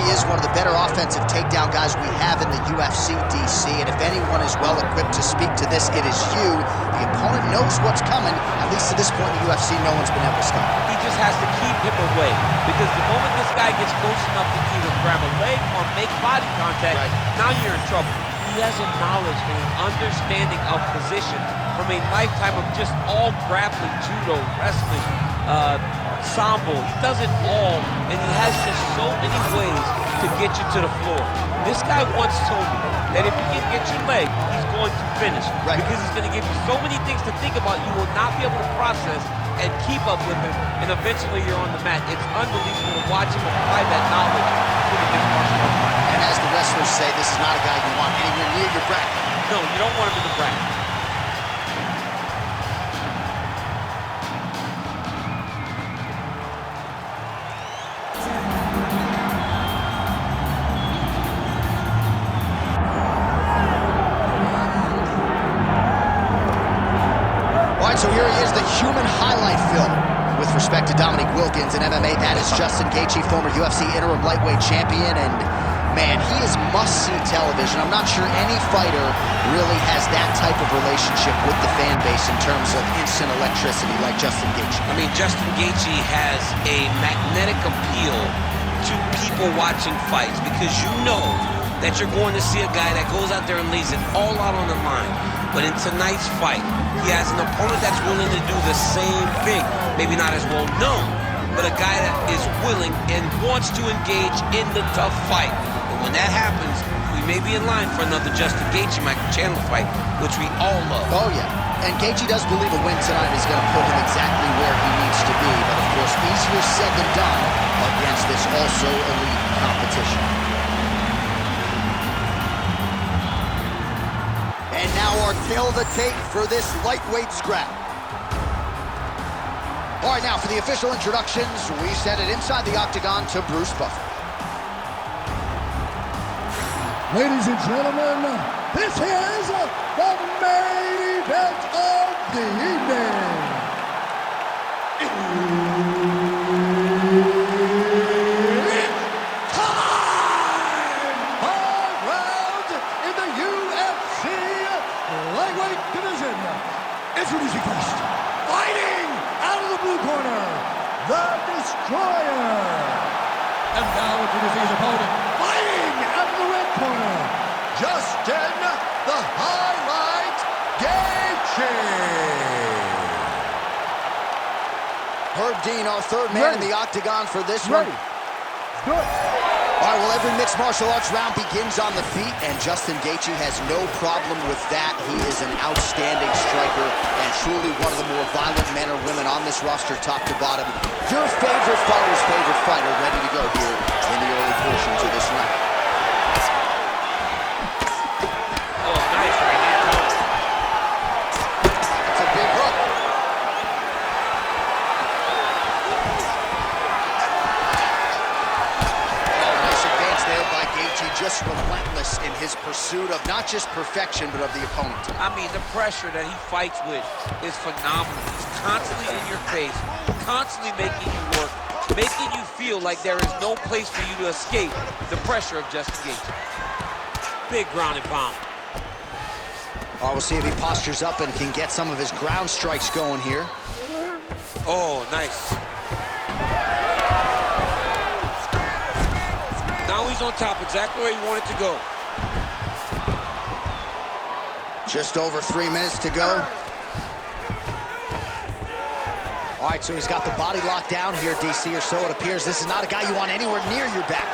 Gaethje is one of the better offensive takedown guys we have in the UFC, DC, and if anyone is well equipped to speak to this, it is you. The opponent knows what's coming. At least to this point in the UFC, no one's been able to stop him. He just has to keep him away, because the moment this guy gets close enough to either grab a leg or make body contact, now you're in trouble. He has a knowledge and an understanding of position from a lifetime of just all grappling, judo, wrestling, sambo. He does it all, and he has just so many ways to get you to the floor. This guy once told me that if he can get your leg, he's going to finish. Because he's going to give you so many things to think about, you will not be able to process and keep up with him, and eventually you're on the mat. It's unbelievable to watch him apply that knowledge to the mixed martial arts fight. And as the wrestlers say, this is not a guy you want anywhere near your bracket. No, you don't want him in the bracket. So here he is, the human highlight film with respect to Dominique Wilkins in MMA. That is Justin Gaethje, former UFC interim lightweight champion, and man, he is must-see television. I'm not sure any fighter really has that type of relationship with the fan base in terms of instant electricity like Justin Gaethje. I mean, Justin Gaethje has a magnetic appeal to people watching fights, because you know that you're going to see a guy that goes out there and lays it all out on the line. But in tonight's fight, he has an opponent that's willing to do the same thing. Maybe not as well known, but a guy that is willing and wants to engage in the tough fight. And when that happens, we may be in line for another Justin Gaethje, Michael Chandler fight, which we all love. Oh, yeah. And Gaethje does believe a win tonight is going to put him exactly where he needs to be. But, of course, easier said than done against this also elite competition. And now our tail of the tape for this lightweight scrap. All right, now for the official introductions, we send it inside the octagon to Bruce Buffer. Ladies and gentlemen, this is the main event of the evening. It's time! 5 rounds in the UFC lightweight division. Introducing first, fighting out of the blue corner, the Destroyer. And now introducing his opponent, fighting out of the red corner, Justin the Highlight Gaethje. Herb Dean, our third man in the octagon for this one. Good. All right, well, every mixed martial arts round begins on the feet, and Justin Gaethje has no problem with that. He is an outstanding striker and truly one of the more violent men or women on this roster, top to bottom. Your favorite fighter's favorite fighter ready to go here in the early portions of this round. Oh, nice right hand. That's a big hook. Just relentless in his pursuit of not just perfection, but of the opponent. I mean, the pressure that he fights with is phenomenal. He's constantly in your face, constantly making you work, making you feel like there is no place for you to escape the pressure of Justin Gaethje. Big ground and pound. Oh, we'll see if he postures up and can get some of his ground strikes going here. Oh, nice. Now he's on top, exactly where he wanted to go. Just over 3 minutes to go. All right, so he's got the body locked down here, DC, or so it appears. This is not a guy you want anywhere near your back.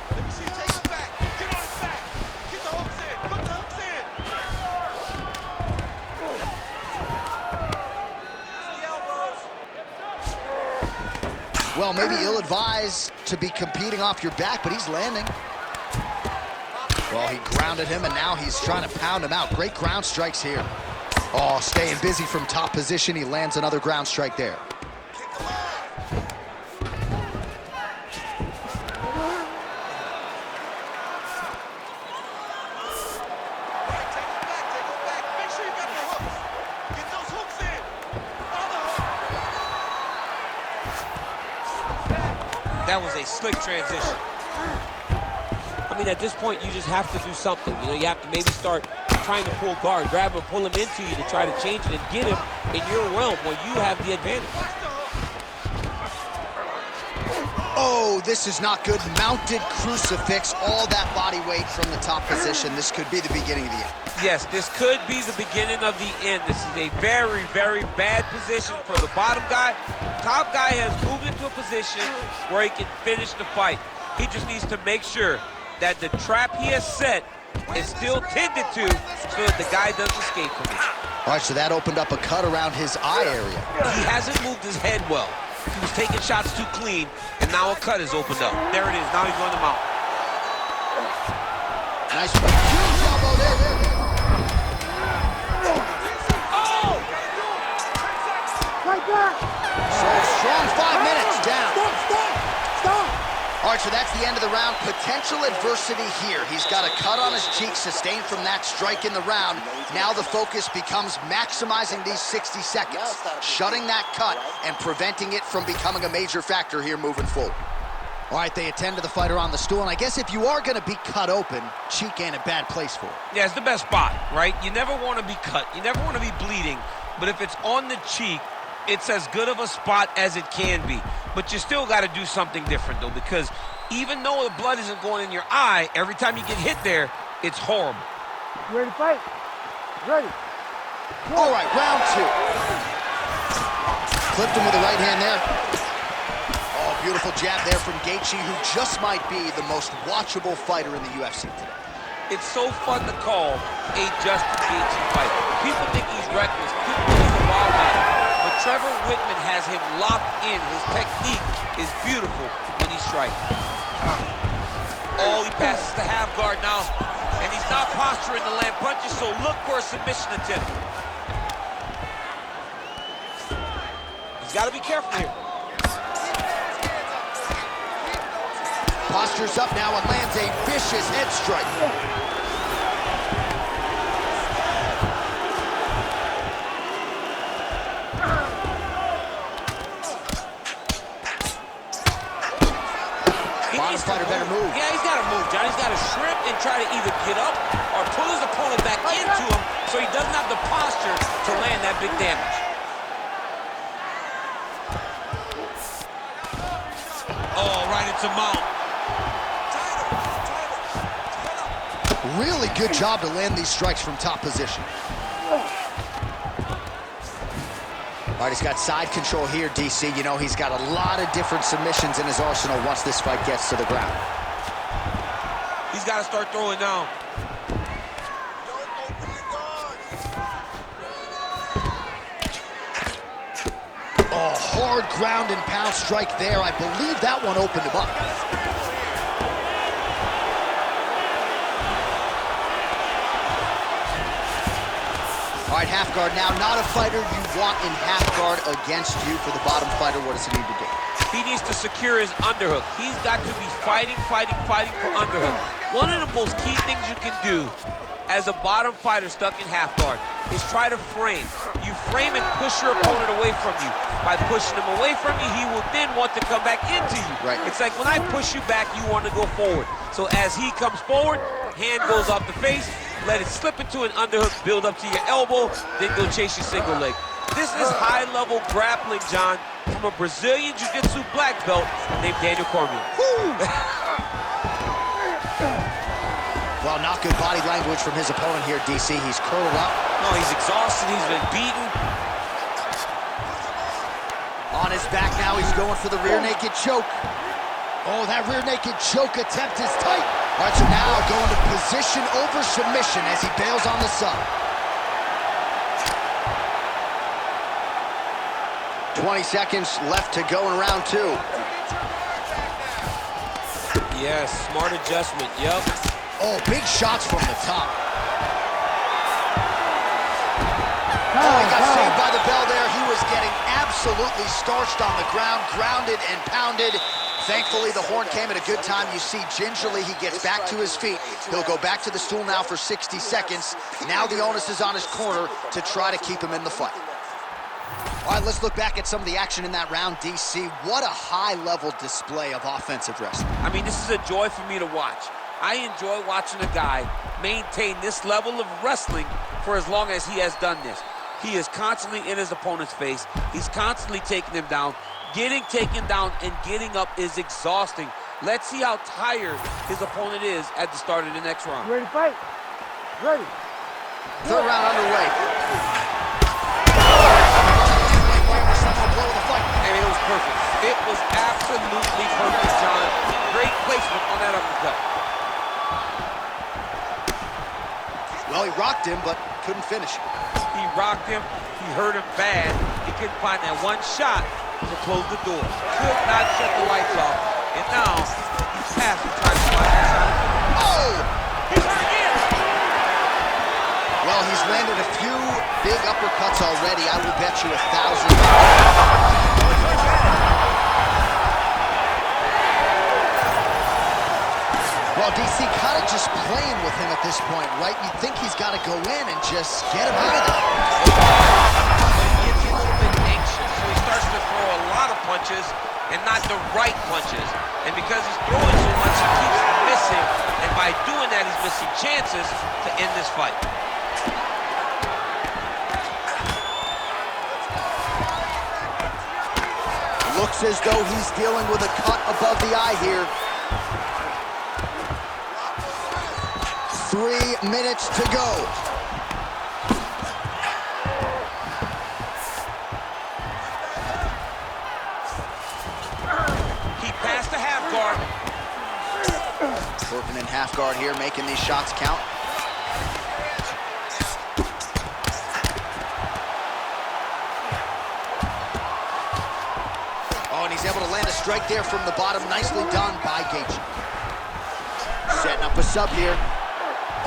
Let me see you take him back. Get on his back. Get the hooks in. Put the hooks in. Well, maybe ill-advised to be competing off your back, but he's landing. Well, he grounded him, and now he's trying to pound him out. Great ground strikes here. Oh, staying busy from top position. He lands another ground strike there. That was a slick transition. I mean, at this point, you just have to do something. You know, you have to maybe start trying to pull guard, grab him, pull him into you to try to change it and get him in your realm where you have the advantage. Oh, this is not good. Mounted crucifix, all that body weight from the top position. This could be the beginning of the end. Yes, this could be the beginning of the end. This is a very, very bad position for the bottom guy. Top guy has moved into a position where he can finish the fight. He just needs to make sure that the trap he has set is still tended to so that the guy doesn't escape from it. All right, so that opened up a cut around his eye area. He hasn't moved his head well. He was taking shots too clean, and now a cut has opened up. There it is. Now he's on the mount. Nice one. Huge elbow there. Oh! Right there. So strong 5 minutes down. Stop. All right, so that's the end of the round. Potential adversity here. He's got a cut on his cheek sustained from that strike in the round. Now the focus becomes maximizing these 60 seconds, shutting that cut and preventing it from becoming a major factor here moving forward. All right, they attend to the fighter on the stool, and I guess if you are going to be cut open, cheek ain't a bad place for it. Yeah, it's the best spot, right? You never want to be cut. You never want to be bleeding. But if it's on the cheek, it's as good of a spot as it can be. But you still got to do something different, though, because even though the blood isn't going in your eye, every time you get hit there, it's horrible. You ready to fight? Ready. All right, round two. Clipped him with the right hand there. Oh, beautiful jab there from Gaethje, who just might be the most watchable fighter in the UFC today. It's so fun to call a Justin Gaethje fight. People think he's reckless. People think he's a wild man. But Trevor Whitman has him locked in. His technique is beautiful when he strikes. Oh, he passes the half guard now. And he's not posturing to land punches, so look for a submission attempt. He's got to be careful here. Postures up now and lands a vicious head strike. Bottom fighter better move. Yeah, he's got to move, John. He's got to shrimp and try to either get up or pull his opponent back into him so he doesn't have the posture to land that big damage. Oh, right into mount. Really good job to land these strikes from top position. All right, he's got side control here, DC. You know, he's got a lot of different submissions in his arsenal once this fight gets to the ground. He's got to start throwing down. Oh, hard ground and pound strike there. I believe that one opened him up. All right, half guard now. Not a fighter you want in half guard against you. For the bottom fighter, what does he need to do? He needs to secure his underhook. He's got to be fighting for underhook. One of the most key things you can do as a bottom fighter stuck in half guard is try to frame. You frame and push your opponent away from you. By pushing him away from you, he will then want to come back into you. Right. It's like when I push you back, you want to go forward. So as he comes forward, hand goes off the face, let it slip into an underhook, build up to your elbow, then go chase your single leg. This is high-level grappling, John, from a Brazilian Jiu-Jitsu black belt named Daniel Cormier. Well, not good body language from his opponent here, DC. He's curled up. No, he's exhausted. He's been beaten. On his back now, he's going for the rear naked choke. Oh, that rear naked choke attempt is tight. All right, so now going to position over submission as he bails on the sub. 20 seconds left to go in round two. Yes, smart adjustment, yep. Oh, big shots from the top. Oh, he got saved by the bell there. He was getting absolutely starched on the ground, grounded and pounded. Thankfully, the horn came at a good time. You see, gingerly, he gets back to his feet. He'll go back to the stool now for 60 seconds. Now the onus is on his corner to try to keep him in the fight. All right, let's look back at some of the action in that round, DC. What a high-level display of offensive wrestling. I mean, this is a joy for me to watch. I enjoy watching a guy maintain this level of wrestling for as long as he has done this. He is constantly in his opponent's face. He's constantly taking him down. Getting taken down and getting up is exhausting. Let's see how tired his opponent is at the start of the next round. You ready to fight? Ready. Third round underway. And it was perfect. It was absolutely perfect, John. Great placement on that uppercut. Well, he rocked him, but couldn't finish him. He rocked him. He hurt him bad. He couldn't find that one shot to close the door. Could not shut the lights off. And now he's past and trying to find that shot. Oh! He's hurt again. Well, he's landed a few big uppercuts already. I will bet you 1,000. Well, DC kind of just playing with him at this point, right? You think he's got to go in and just get him out of there. He gets a little bit anxious, so he starts to throw a lot of punches and not the right punches. And because he's throwing so much, he keeps missing. And by doing that, he's missing chances to end this fight. Looks as though he's dealing with a cut above the eye here. 3 minutes to go. He passed the half guard. Working in half guard here, making these shots count. Oh, and he's able to land a strike there from the bottom. Nicely done by Gaethje. Setting up a sub here.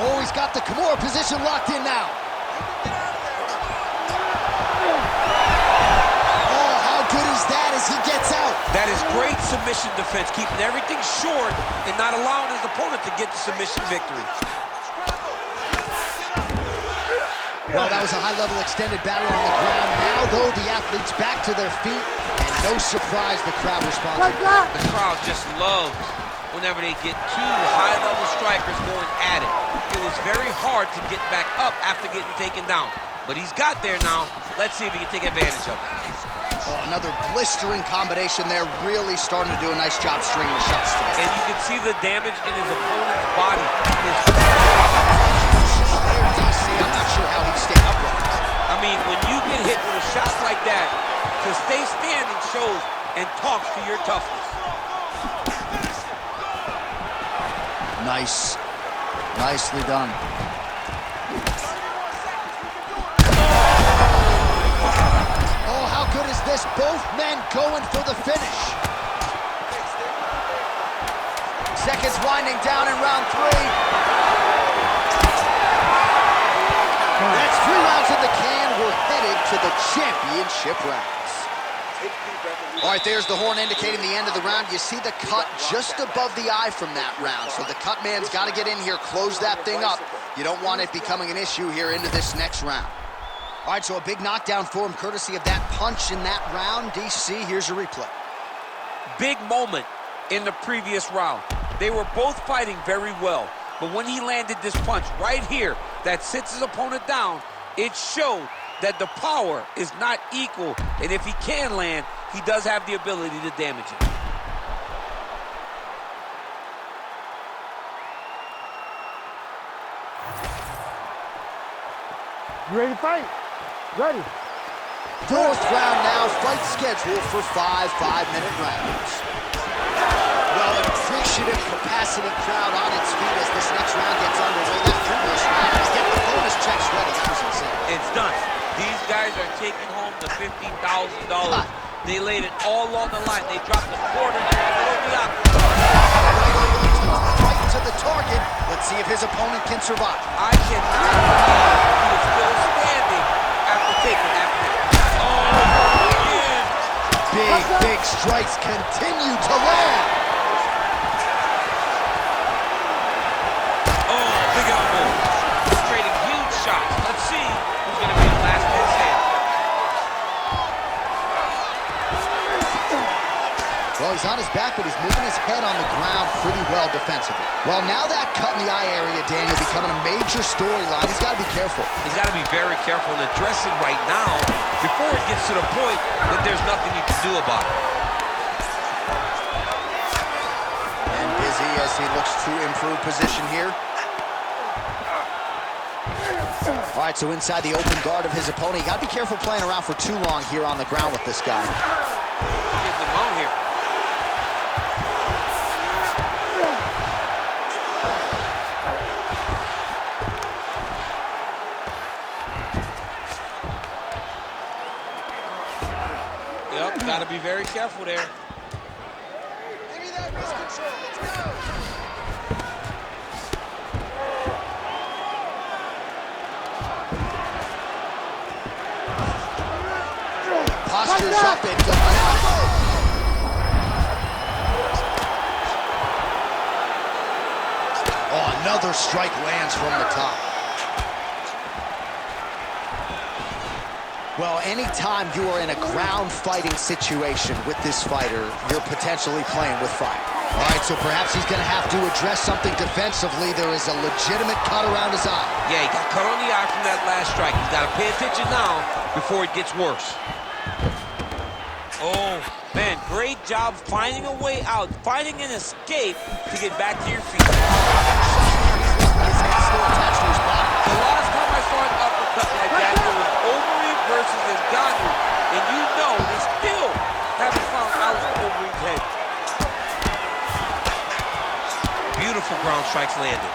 Oh, he's got the Kimura position locked in now. Oh, how good is that as he gets out? That is great submission defense, keeping everything short and not allowing his opponent to get the submission victory. Well, that was a high-level extended battle on the ground. Now, though, the athletes back to their feet, and no surprise the crowd responds. The crowd just loves whenever they get two high-level strikers going at it. It was very hard to get back up after getting taken down. But he's got there now. Let's see if he can take advantage of it. Oh, another blistering combination there. Really starting to do a nice job stringing the shots today. And you can see the damage in his opponent's body. I'm not sure how he'd stay upright. I mean, when you get hit with a shot like that, to stay standing shows and talks to your toughness. Nice. Nicely done. Oh, how good is this? Both men going for the finish. Seconds winding down in round 3. That's 3 rounds in the can. We're headed to the championship rounds. All right, there's the horn indicating the end of the round. You see the cut just above the eye from that round. So the cut man's got to get in here, close that thing up. You don't want it becoming an issue here into this next round. All right, so a big knockdown for him, courtesy of that punch in that round. DC, here's your replay. Big moment in the previous round. They were both fighting very well. But when he landed this punch right here that sits his opponent down, it showed that the power is not equal. And if he can land, he does have the ability to damage it. You ready to fight? Ready. 4th round now, fight scheduled for 5 5-minute rounds. Well, an appreciative capacity crowd on its feet as this next round gets underway. That previous round, he's getting the bonus checks ready. That was insane. It's done. These guys are taking home the $15,000. They laid it all on the line. They dropped the quarter in the middle of the octagon. Right to the target. Let's see if his opponent can survive. I cannot believe he is still standing after taking that hit. Oh, again. Big strikes continue to land. Oh, big elbow. Trading huge shots. Let's see who's going to be the last man standing. he's on his back, but he's moving his head on the ground pretty well defensively. Well, now that cut in the eye area, Daniel, becoming a major storyline. He's got to be careful. He's got to be very careful and address it right now before it gets to the point that there's nothing you can do about it. And busy as he looks to improve position here. All right, so inside the open guard of his opponent. You got to be careful playing around for too long here on the ground with this guy. Get the ball here. Yep, got to be very careful there. Give me that wrist control. Let's go. Postures up into an elbow. Oh, another strike lands from the top. Well, anytime you are in a ground fighting situation with this fighter, you're potentially playing with fire. All right, so perhaps he's going to have to address something defensively. There is a legitimate cut around his eye. Yeah, he got cut on the eye from that last strike. He's got to pay attention now before it gets worse. Oh, man, great job finding a way out, finding an escape to get back to your feet. His head still attached to his body. The last time I saw an uppercut like that, it was Overeem versus Ngannou, and you know they still haven't found out Overeem's head. Beautiful ground strikes landed.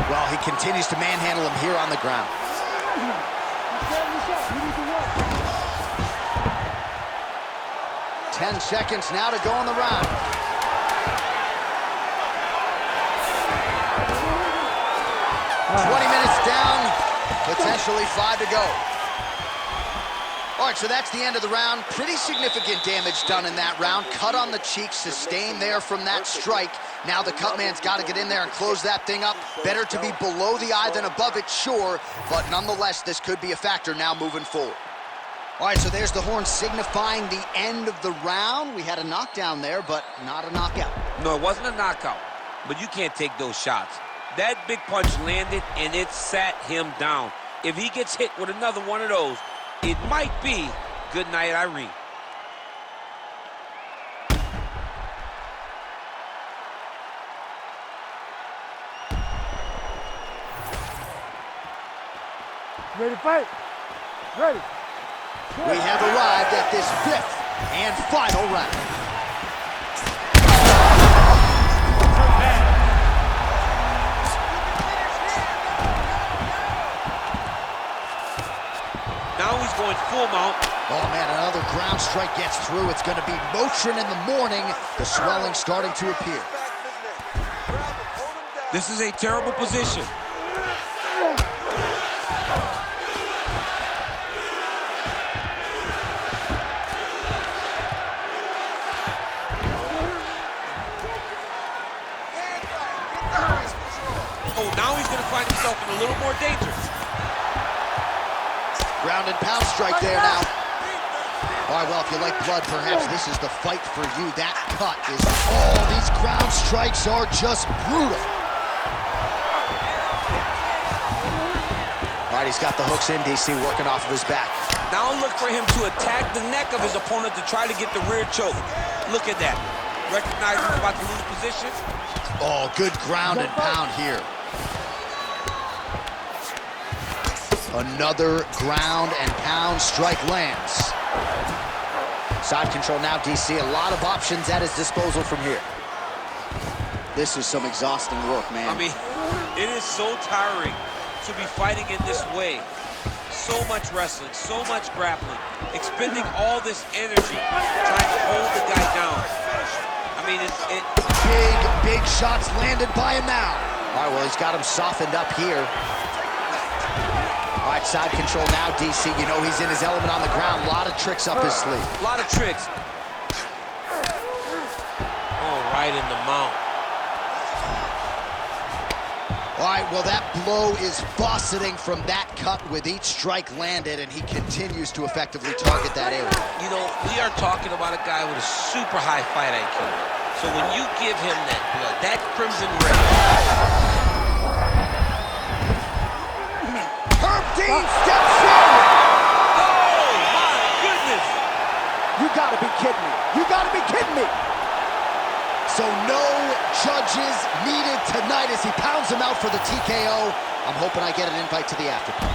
Well, he continues to manhandle him here on the ground. 10 seconds now to go in the round. Down, potentially 5 to go. All right, so that's the end of the round. Pretty significant damage done in that round. Cut on the cheek, sustained there from that strike. Now the cut man's got to get in there and close that thing up. Better to be below the eye than above it, sure, but nonetheless, this could be a factor now moving forward. All right, so there's the horn signifying the end of the round. We had a knockdown there, but not a knockout. No, it wasn't a knockout, but you can't take those shots. That big punch landed, and it sat him down. If he gets hit with another one of those, it might be good night, Irene. Ready to fight? Ready. We have arrived at this 5th and final round. Now he's going full mount. Oh, man, another ground strike gets through. It's going to be Motrin in the morning. The swelling starting to appear. This is a terrible position. Oh, now he's going to find himself in a little more danger. Ground and pound strike there now. All right, well, if you like blood, perhaps this is the fight for you. That cut is... Oh, these ground strikes are just brutal. All right, he's got the hooks in, DC, working off of his back. Now look for him to attack the neck of his opponent to try to get the rear choke. Look at that. Recognize he's about to lose position. Oh, good ground and pound here. Another ground and pound strike lands. Side control now, DC. A lot of options at his disposal from here. This is some exhausting work, man. I mean, it is so tiring to be fighting in this way. So much wrestling, so much grappling, expending all this energy trying to hold the guy down. I mean, Big shots landed by him now. All right, well, he's got him softened up here. All right, side control now, DC. You know he's in his element on the ground. A lot of tricks up his sleeve. A lot of tricks. Oh, right in the mount. All right, well, that blow is buffeting from that cut with each strike landed, and he continues to effectively target that area. You know, we are talking about a guy with a super high fight IQ. So when you give him that blood, that crimson red. Herb Dean steps in! Oh, my goodness! You gotta be kidding me. You gotta be kidding me. So no judges needed tonight as he pounds him out for the TKO. I'm hoping I get an invite to the after party.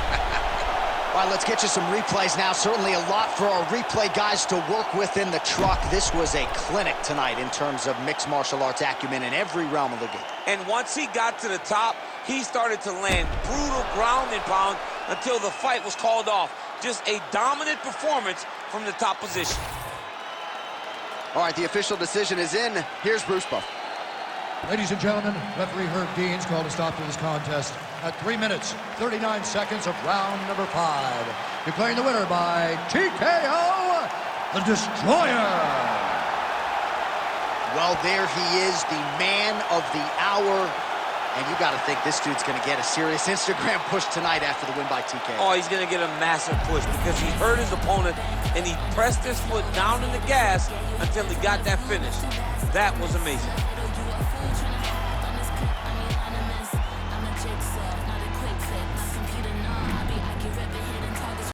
All right, let's get you some replays now. Certainly a lot for our replay guys to work with in the truck. This was a clinic tonight in terms of mixed martial arts acumen in every realm of the game. And once he got to the top, he started to land brutal ground and pound until the fight was called off. Just a dominant performance from the top position. All right, the official decision is in. Here's Bruce Buff. Ladies and gentlemen, referee Herb Dean's called a stop to this contest at 3 minutes, 39 seconds of round number 5. Declaring the winner by TKO, the Destroyer. Well, there he is, the man of the hour. And you got to think this dude's going to get a serious Instagram push tonight after the win by TKO. Oh, he's going to get a massive push because he hurt his opponent and he pressed his foot down in the gas until he got that finish. That was amazing.